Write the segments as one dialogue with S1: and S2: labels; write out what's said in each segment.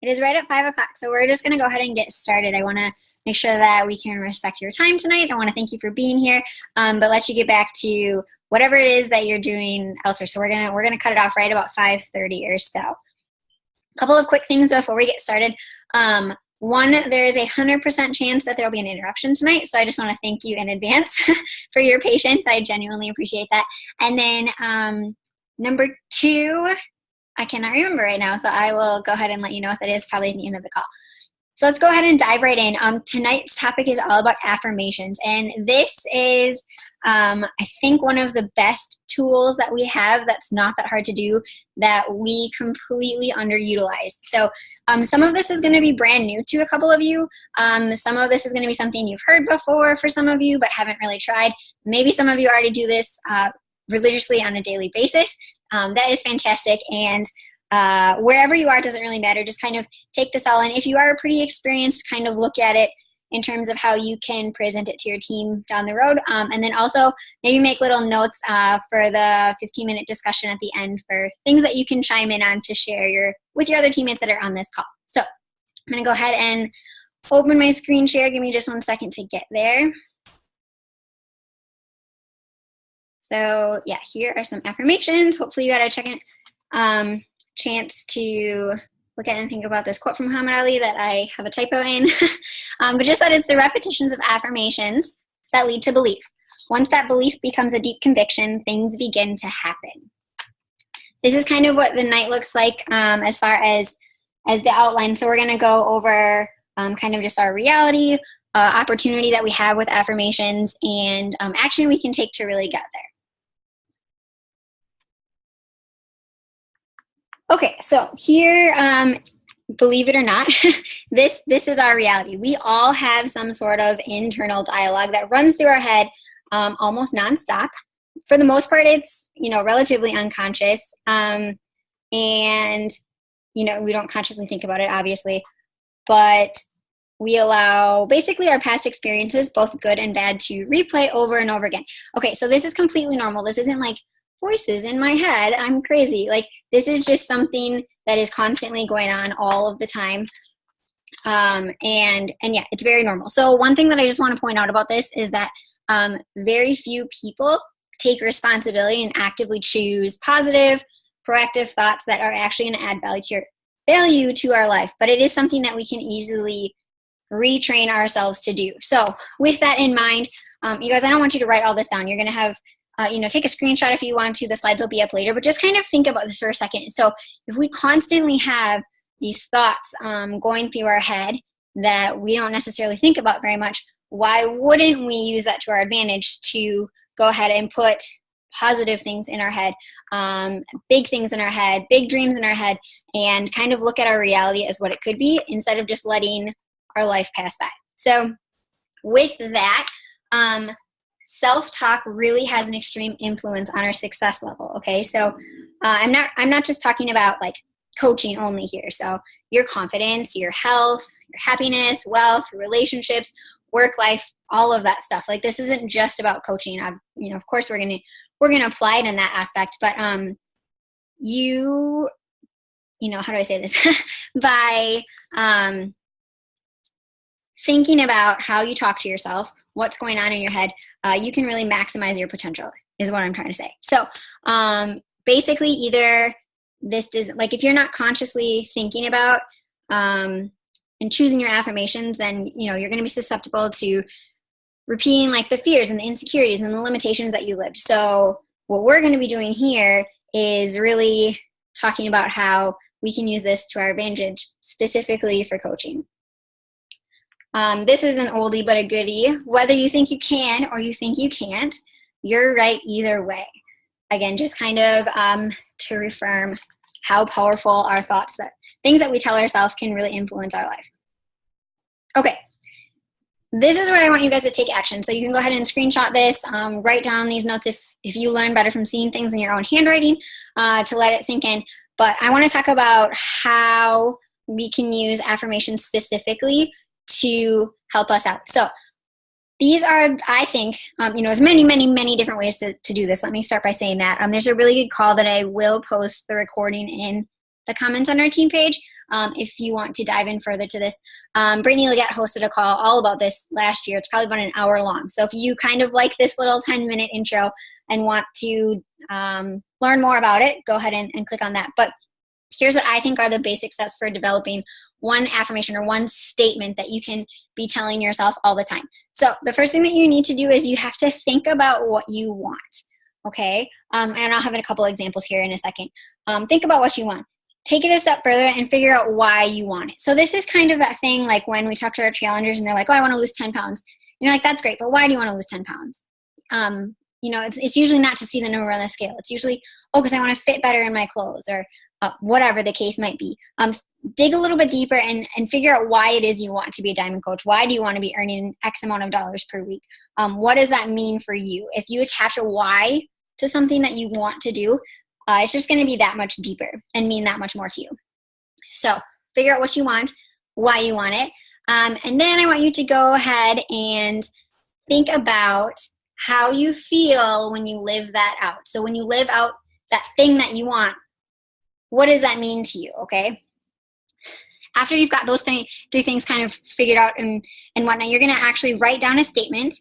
S1: It is right at 5 o'clock, so we're just going to go ahead and get started. I want to make sure that we can respect your time tonight. I want to thank you for being here, but let you get back to whatever it is that you're doing elsewhere. So we're gonna cut it off right about 5:30 or so. A couple of quick things before we get started. One, there is a 100% chance that there will be an interruption tonight, so I just want to thank you in advance for your patience. I genuinely appreciate that. And then number two, I cannot remember right now, so I will go ahead and let you know what that is probably at the end of the call. So let's go ahead and dive right in. Tonight's topic is all about affirmations, and this is, I think, one of the best tools that we have that's not that hard to do, that we completely underutilize. So some of this is going to be brand new to a couple of you. Some of this is going to be something you've heard before for some of you, but haven't really tried. Maybe some of you already do this religiously on a daily basis. That is fantastic, and wherever you are, doesn't really matter. Just kind of take this all in. If you are pretty experienced, kind of look at it in terms of how you can present it to your team down the road. And then also maybe make little notes for the 15-minute discussion at the end for things that you can chime in on to share with your other teammates that are on this call. So I'm going to go ahead and open my screen share. Give me just 1 second to get there. So yeah, here are some affirmations. Hopefully you got a chance to look at and think about this quote from Muhammad Ali that I have a typo in. But just that it's the repetitions of affirmations that lead to belief. Once that belief becomes a deep conviction, things begin to happen. This is kind of what the night looks like as far as the outline. So we're going to go over kind of just our reality, opportunity that we have with affirmations, and action we can take to really get there. Okay, so here, believe it or not, this is our reality. We all have some sort of internal dialogue that runs through our head almost nonstop. For the most part, it's, relatively unconscious. And, we don't consciously think about it, obviously. But we allow basically our past experiences, both good and bad, to replay over and over again. Okay, so this is completely normal. This isn't like voices in my head, I'm crazy. Like, this is just something that is constantly going on all of the time. And yeah, it's very normal. So one thing that I just want to point out about this is that very few people take responsibility and actively choose positive, proactive thoughts that are actually going to add value to our life. But it is something that we can easily retrain ourselves to do. So with that in mind, you guys, I don't want you to write all this down. You're going to have take a screenshot if you want to. The slides will be up later, but just kind of think about this for a second. So if we constantly have these thoughts going through our head that we don't necessarily think about very much, why wouldn't we use that to our advantage to go ahead and put positive things in our head, big things in our head, big dreams in our head, and kind of look at our reality as what it could be instead of just letting our life pass by. So with that, self-talk really has an extreme influence on our success level. Okay, so I'm not just talking about like coaching only here. So your confidence, your health, your happiness, wealth, relationships, work life, all of that stuff. Like, this isn't just about coaching. Of course we're gonna apply it in that aspect, but how do I say this? By thinking about how you talk to yourself, what's going on in your head, you can really maximize your potential, is what I'm trying to say. So basically, either this is like, if you're not consciously thinking about and choosing your affirmations, then you're going to be susceptible to repeating like the fears and the insecurities and the limitations that you lived. So what we're going to be doing here is really talking about how we can use this to our advantage, specifically for coaching. This is an oldie but a goodie. Whether you think you can or you think you can't, you're right either way. Again, just kind of to reaffirm how powerful our thoughts, that things that we tell ourselves, can really influence our life. Okay, this is where I want you guys to take action. So you can go ahead and screenshot this, write down these notes if you learn better from seeing things in your own handwriting, to let it sink in. But I want to talk about how we can use affirmations specifically to help us out. So these are, I think, there's many, many, many different ways to do this. Let me start by saying that. There's a really good call that I will post the recording in the comments on our team page. if you want to dive in further to this. Brittany Leggett hosted a call all about this last year. It's probably about an hour long. So if you kind of like this little 10-minute intro and want to learn more about it, go ahead and click on that. But here's what I think are the basic steps for developing one affirmation or one statement that you can be telling yourself all the time. So the first thing that you need to do is you have to think about what you want, okay? And I'll have a couple examples here in a second. Think about what you want. Take it a step further and figure out why you want it. So this is kind of that thing like when we talk to our challengers and they're like, oh, I want to lose 10 pounds. And you're like, that's great, but why do you want to lose 10 pounds? It's usually not to see the number on the scale. It's usually, oh, because I want to fit better in my clothes or whatever the case might be. Dig a little bit deeper and figure out why it is you want to be a diamond coach. Why do you want to be earning X amount of dollars per week? What does that mean for you? If you attach a why to something that you want to do, it's just going to be that much deeper and mean that much more to you. So figure out what you want, why you want it. And then I want you to go ahead and think about how you feel when you live that out. So when you live out that thing that you want, what does that mean to you, okay? After you've got those three things kind of figured out and whatnot, you're going to actually write down a statement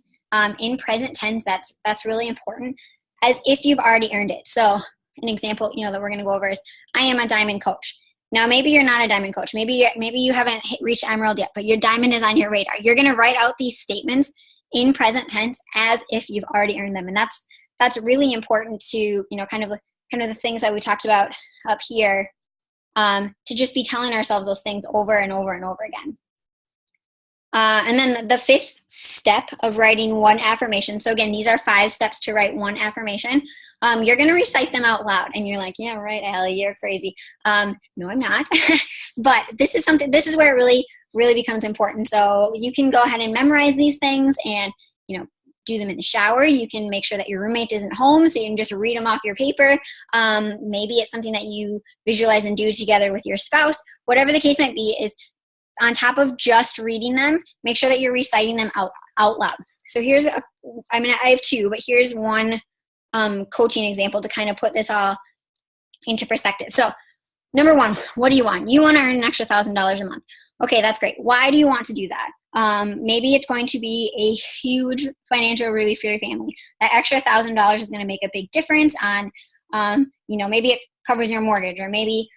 S1: in present tense. That's really important, as if you've already earned it. So an example, that we're going to go over is, I am a diamond coach. Now, maybe you're not a diamond coach. Maybe you haven't reached emerald yet, but your diamond is on your radar. You're going to write out these statements in present tense as if you've already earned them, and that's really important to kind of the things that we talked about up here. To just be telling ourselves those things over and over and over again. And then the fifth step of writing one affirmation. So again, these are 5 steps to write one affirmation. You're going to recite them out loud, and you're like, yeah, right, Allie, you're crazy. No, I'm not. But this is where it really becomes important. So you can go ahead and memorize these things and, do them in the shower. You can make sure that your roommate isn't home so you can just read them off your paper. Maybe it's something that you visualize and do together with your spouse. Whatever the case might be, is on top of just reading them, make sure that you're reciting them out loud. So I have 2, but here's one coaching example to kind of put this all into perspective. So number 1, what do you want? You want to earn an extra $1,000 a month. Okay, that's great. Why do you want to do that? Maybe it's going to be a huge financial relief for your family. That extra $1,000 is going to make a big difference on, maybe it covers your mortgage, or maybe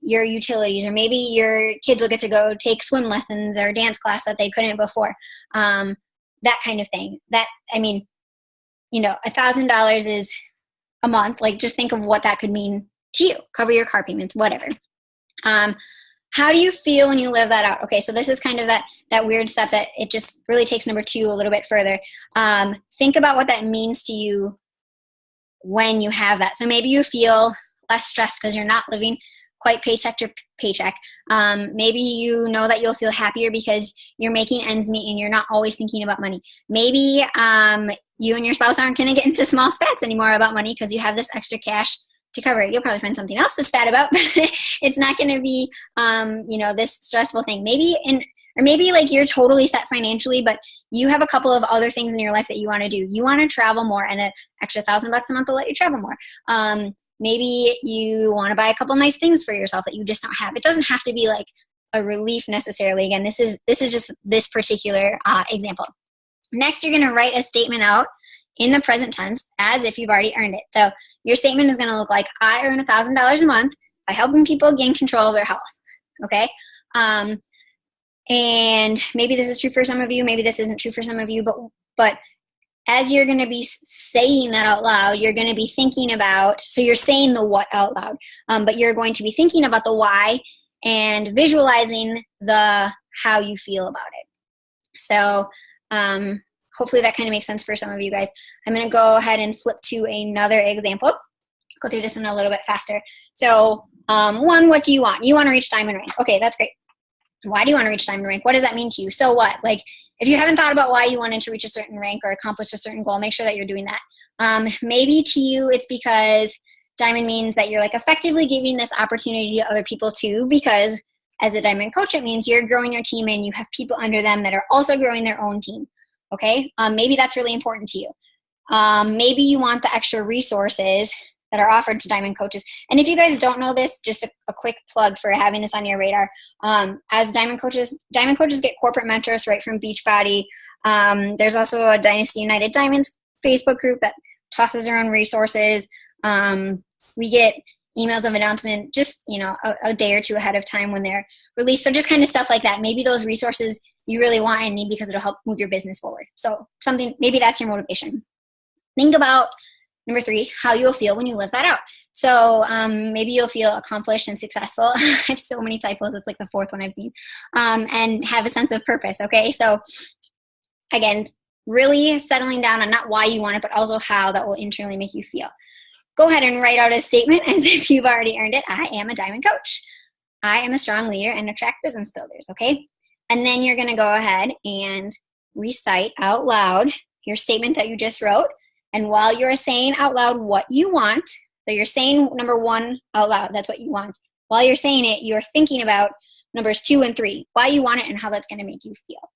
S1: your utilities, or maybe your kids will get to go take swim lessons or dance class that they couldn't before. That kind of thing. $1,000 is a month. Like, just think of what that could mean to you. Cover your car payments, whatever. How do you feel when you live that out? Okay, so this is kind of that weird step that it just really takes number 2 a little bit further. Think about what that means to you when you have that. So maybe you feel less stressed because you're not living quite paycheck to paycheck. Maybe you know that you'll feel happier because you're making ends meet and you're not always thinking about money. Maybe you and your spouse aren't going to get into small spats anymore about money because you have this extra cash to cover it. You'll probably find something else to spat about, but it's not going to be, this stressful thing. Maybe like you're totally set financially, but you have a couple of other things in your life that you want to do. You want to travel more, and an extra $1,000 a month will let you travel more. Maybe you want to buy a couple nice things for yourself that you just don't have. It doesn't have to be like a relief necessarily. Again, this is just this particular example. Next, you're going to write a statement out in the present tense as if you've already earned it. So your statement is going to look like, I earn $1,000 a month by helping people gain control of their health. Okay? And maybe this is true for some of you. Maybe this isn't true for some of you. But as you're going to be saying that out loud, you're going to be thinking about, so you're saying the what out loud, but you're going to be thinking about the why and visualizing the how you feel about it. So hopefully that kind of makes sense for some of you guys. I'm going to go ahead and flip to another example. Go through this one a little bit faster. So 1, what do you want? You want to reach diamond rank. Okay, that's great. Why do you want to reach diamond rank? What does that mean to you? So what? Like, if you haven't thought about why you wanted to reach a certain rank or accomplish a certain goal, make sure that you're doing that. Maybe to you it's because diamond means that you're like effectively giving this opportunity to other people too, because as a diamond coach, it means you're growing your team and you have people under them that are also growing their own team. Okay? Maybe that's really important to you. Maybe you want the extra resources that are offered to diamond coaches. And if you guys don't know this, just a quick plug for having this on your radar. As diamond coaches get corporate mentors right from Beachbody. There's also a Dynasty United Diamonds Facebook group that tosses around resources. We get emails of announcement just, a day or two ahead of time when they're released. So just kind of stuff like that. Maybe those resources you really want and need because it'll help move your business forward. So maybe that's your motivation. Think about number 3, how you'll feel when you live that out. So maybe you'll feel accomplished and successful. I have so many typos. It's like the 4th one I've seen. And have a sense of purpose. Okay. So again, really settling down on not why you want it, but also how that will internally make you feel. Go ahead and write out a statement as if you've already earned it. I am a diamond coach. I am a strong leader and attract business builders. Okay. And then you're going to go ahead and recite out loud your statement that you just wrote. And while you're saying out loud what you want, so you're saying number 1 out loud, that's what you want. While you're saying it, you're thinking about numbers 2 and 3, why you want it and how that's going to make you feel.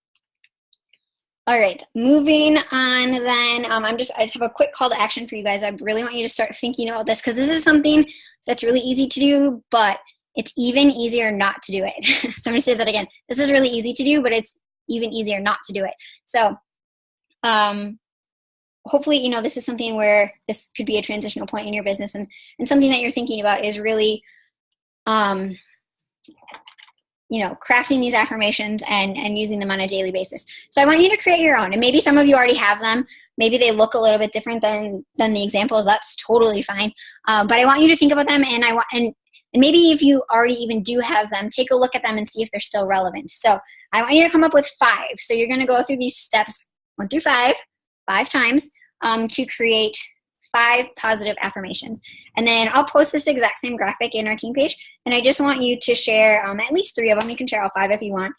S1: All right, moving on then. I just have a quick call to action for you guys. I really want you to start thinking about this because this is something that's really easy to do, but it's even easier not to do it. So I'm going to say that again. This is really easy to do, but it's even easier not to do it. So hopefully, this is something where this could be a transitional point in your business and something that you're thinking about is really, crafting these affirmations and using them on a daily basis. So I want you to create your own. And maybe some of you already have them. Maybe they look a little bit different than the examples. That's totally fine. But I want you to think about them and maybe if you already even do have them, take a look at them and see if they're still relevant. So I want you to come up with 5. So you're going to go through these steps 1 through 5 times to create 5 positive affirmations. And then I'll post this exact same graphic in our team page. And I just want you to share at least 3 of them. You can share all 5 if you want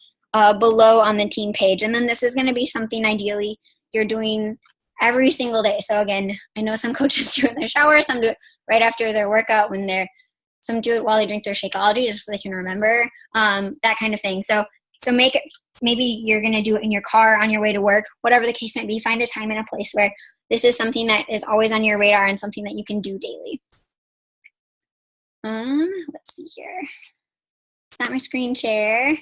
S1: below on the team page. And then this is going to be something ideally you're doing every single day. So again, I know some coaches do it in their shower. Some do it right after their workout some do it while they drink their Shakeology just so they can remember, that kind of thing. So make it, maybe you're going to do it in your car on your way to work, whatever the case might be. Find a time and a place where this is something that is always on your radar and something that you can do daily. Let's see here. It's not my screen share.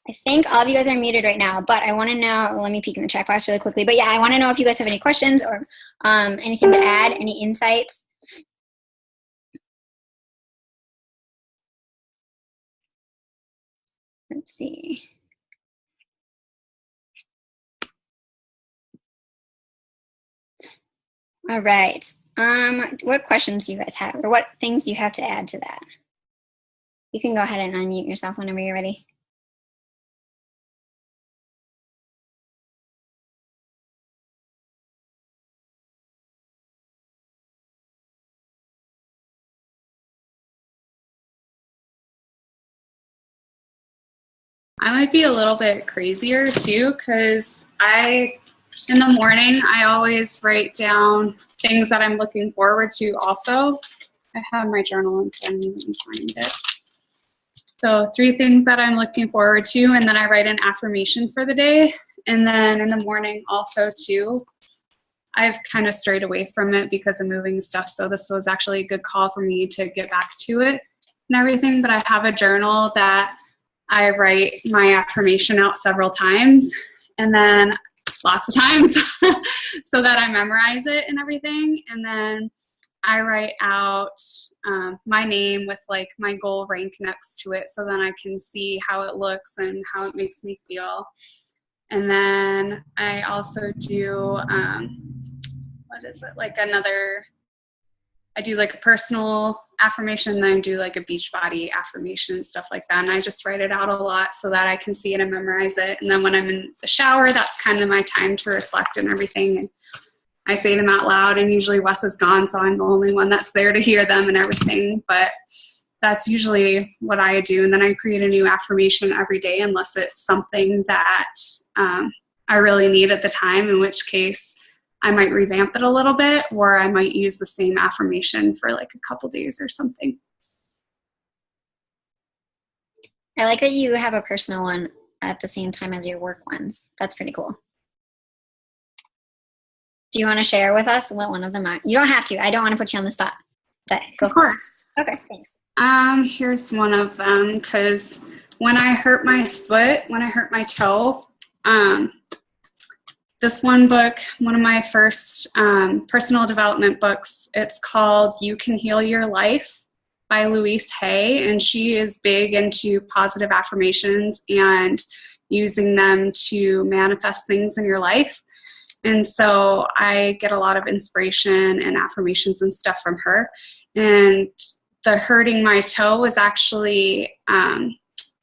S1: I think all of you guys are muted right now, but I want to know, let me peek in the chat box really quickly. But yeah, I want to know if you guys have any questions or anything to add, any insights. Let's see. All right. What questions do you guys have, or what things do you have to add to that? You can go ahead and unmute yourself whenever you're ready.
S2: I might be a little bit crazier too, because in the morning, I always write down things that I'm looking forward to also. I have my journal in front of me, let me find it. So 3 things that I'm looking forward to, and then I write an affirmation for the day. And then in the morning also too, I've kind of strayed away from it because of moving stuff. So this was actually a good call for me to get back to it and everything. But I have a journal that I write my affirmation out several times, and then lots of times so that I memorize it and everything. And then I write out my name with like my goal rank next to it so then I can see how it looks and how it makes me feel. And then I also do, I do like a personal affirmation, then I do like a Beachbody affirmation and stuff like that. And I just write it out a lot so that I can see it and memorize it. And then when I'm in the shower, that's kind of my time to reflect and everything. And I say them out loud, and usually Wes is gone, so I'm the only one that's there to hear them and everything. But that's usually what I do. And then I create a new affirmation every day unless it's something that I really need at the time, in which case I might revamp it a little bit, or I might use the same affirmation for like a couple days or something.
S1: I like that you have a personal one at the same time as your work ones. That's pretty cool. Do you want to share with us what one of them are? You don't have to. I don't want to put you on the spot. but go.
S2: Of course.
S1: Okay, thanks.
S2: Here's one of them, because when I hurt my foot, when I hurt my toe, this one book, one of my first personal development books, it's called You Can Heal Your Life by Louise Hay, and she is big into positive affirmations and using them to manifest things in your life. And so I get a lot of inspiration and affirmations and stuff from her. And the hurting my toe was actually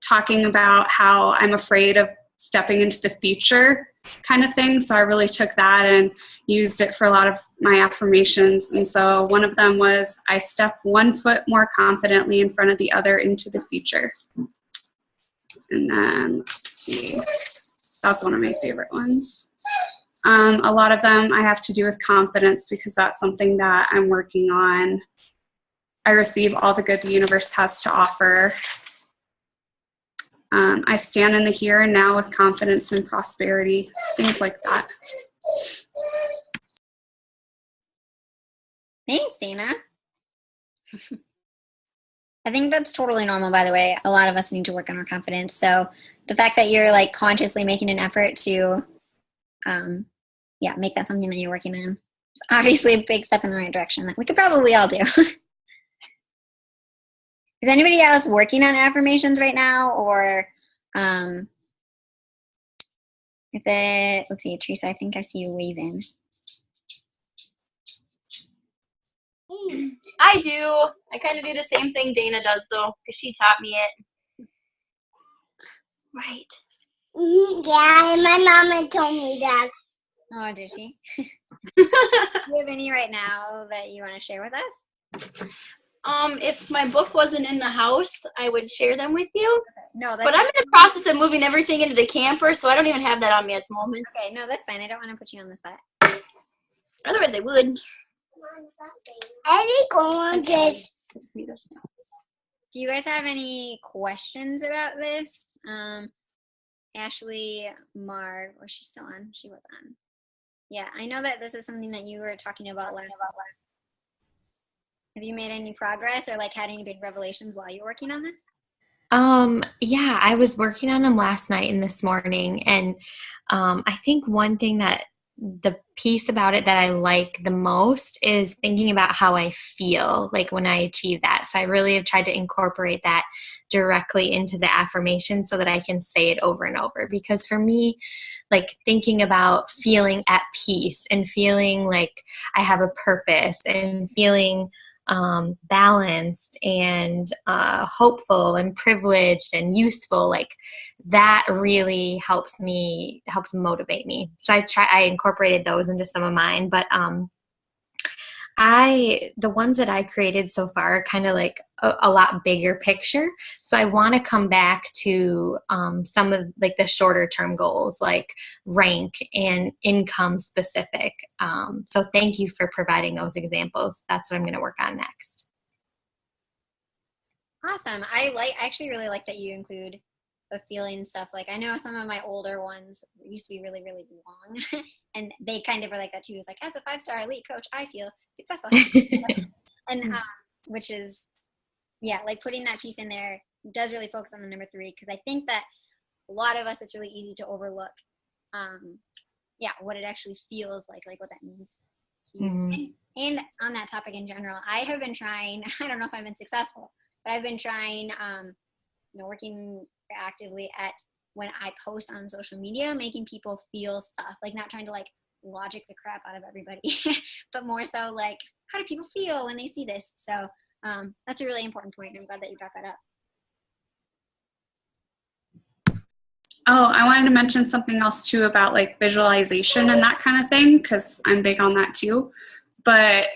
S2: talking about how I'm afraid of stepping into the future kind of thing. So I really took that and used it for a lot of my affirmations. And so one of them was, I step 1 foot more confidently in front of the other into the future. And then, let's see, that's one of my favorite ones. A lot of them I have to do with confidence, because that's something that I'm working on. I receive all the good the universe has to offer. I stand in the here and now with confidence and prosperity, things like that.
S1: Thanks, Dana. I think that's totally normal, by the way. A lot of us need to work on our confidence. So the fact that you're like consciously making an effort to make that something that you're working on, it's obviously a big step in the right direction that we could probably all do. Is anybody else working on affirmations right now? Or let's see, Teresa, I think I see you waving.
S3: I do. I kind of do the same thing Dana does, though, because she taught me it. Right.
S4: Yeah, and my mama told me that.
S1: Oh, did she? Do you have any right now that you want to share with us?
S3: If my book wasn't in the house, I would share them with you.
S1: Okay. No, that's
S3: but I'm in the process of moving everything into the camper, so I don't even have that on me at the moment.
S1: Okay, no, that's fine. I don't want to put you on the spot.
S3: Otherwise, I would.
S4: I think oranges.
S1: Do you guys have any questions about this? Ashley, Marg, was she still on? She was on. Yeah, I know that this is something that you were talking about last. Have you made any progress or like had any big revelations while you were working on this?
S5: Yeah, I was working on them last night and this morning. And I think one thing that the piece about it that I like the most is thinking about how I feel like when I achieve that. So I really have tried to incorporate that directly into the affirmation so that I can say it over and over. Because for me, like thinking about feeling at peace and feeling like I have a purpose and feeling balanced and hopeful and privileged and useful, like that really helps motivate me. So I incorporated those into some of mine, but the ones that I created so far are kind of like a lot bigger picture. So I want to come back to some of like the shorter term goals, like rank and income specific. So thank you for providing those examples. That's what I'm going to work on next.
S1: Awesome. I actually really like that you include the feeling stuff. Like I know some of my older ones used to be really, really long and they kind of were like that too. It's like, as a 5-star elite coach, I feel successful. And which is, yeah, like putting that piece in there does really focus on the number 3, because I think that a lot of us, it's really easy to overlook, what it actually feels like what that means to you. Mm-hmm. And on that topic in general, I have been trying, I don't know if I've been successful, but I've been trying, working actively at when I post on social media, making people feel stuff, like not trying to like logic the crap out of everybody, but more so like, how do people feel when they see this? So that's a really important point. I'm glad that you brought that up.
S2: Oh, I wanted to mention something else too about like visualization and that kind of thing, because I'm big on that too. But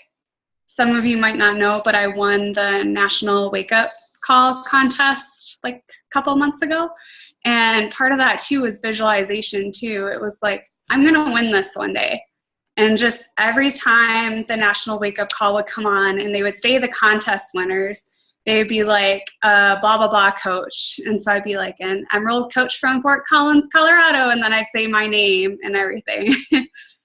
S2: some of you might not know, but I won the National Wake Up Call contest like a couple months ago. And part of that too was visualization too. It was like, I'm going to win this one day. And just every time the National Wake Up Call would come on and they would say the contest winners, they would be like, blah, blah, blah coach. And so I'd be like an Emerald coach from Fort Collins, Colorado. And then I'd say my name and everything.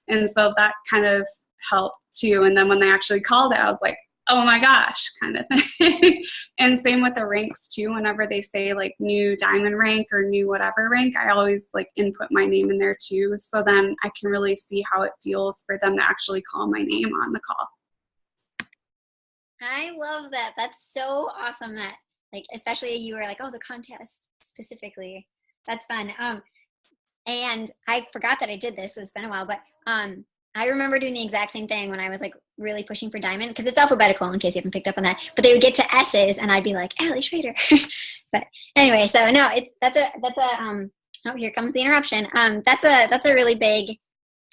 S2: And so that kind of helped too. And then when they actually called it, I was like, oh my gosh, kind of thing. And same with the ranks too. Whenever they say like new diamond rank or new whatever rank, I always like input my name in there too. So then I can really see how it feels for them to actually call my name on the call.
S1: I love that. That's so awesome that, like, especially you were like, oh, the contest specifically. That's fun. And I forgot that I did this. It's been a while, but I remember doing the exact same thing when I was like really pushing for diamond, because it's alphabetical in case you haven't picked up on that. But they would get to S's and I'd be like, Allie Schrader. But anyway, so no, that's a oh, here comes the interruption. That's a really big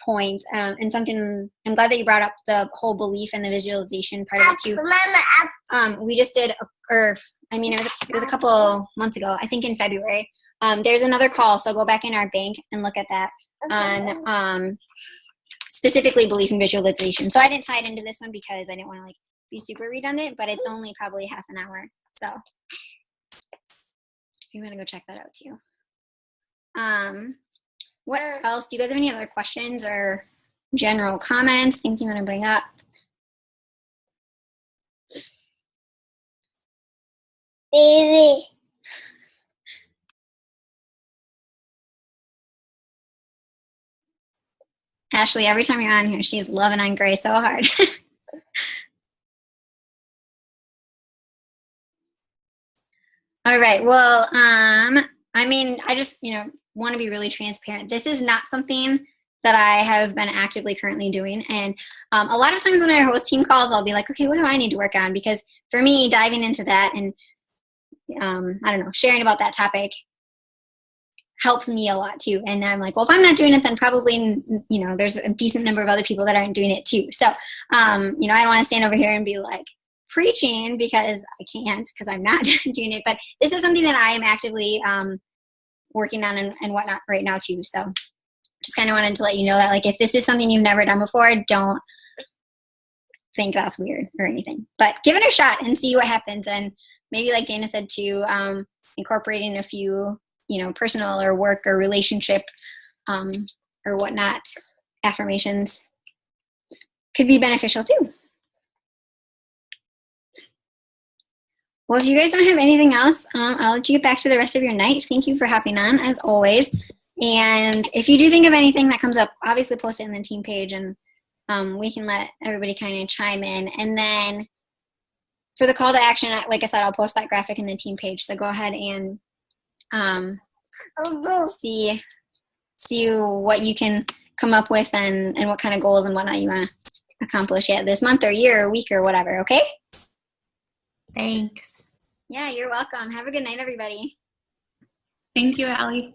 S1: point, and something I'm glad that you brought up, the whole belief and the visualization part of it too. We just did, it was a couple months ago, I think in February. There's another call, so go back in our bank and look at that on specifically belief and visualization. So I didn't tie it into this one because I didn't want to like be super redundant, but it's only probably half an hour. So you want to go check that out too. What else? Do you guys have any other questions or general comments, things you want to bring up?
S4: Baby.
S1: Ashley, every time you're on here, she's loving on Gray so hard. All right. Well, I just, want to be really transparent. This is not something that I have been actively currently doing. And a lot of times when I host team calls, I'll be like, okay, what do I need to work on? Because for me, diving into that and, sharing about that topic helps me a lot too. And I'm like, well, if I'm not doing it, then probably, there's a decent number of other people that aren't doing it too. So, I don't want to stand over here and be like preaching, because I can't, because I'm not doing it. But this is something that I am actively working on and whatnot right now too. So just kind of wanted to let you know that, like, if this is something you've never done before, don't think that's weird or anything, but give it a shot and see what happens. And maybe, like Dana said too, incorporating a few, personal or work or relationship or whatnot affirmations could be beneficial too. Well, if you guys don't have anything else, I'll let you get back to the rest of your night. Thank you for hopping on, as always. And if you do think of anything that comes up, obviously post it in the team page, and we can let everybody kind of chime in. And then for the call to action, like I said, I'll post that graphic in the team page. So go ahead and see what you can come up with and what kind of goals and whatnot you want to accomplish this month or year or week or whatever. Okay?
S5: Thanks.
S1: Yeah, you're welcome. Have a good night, everybody.
S2: Thank you, Allie.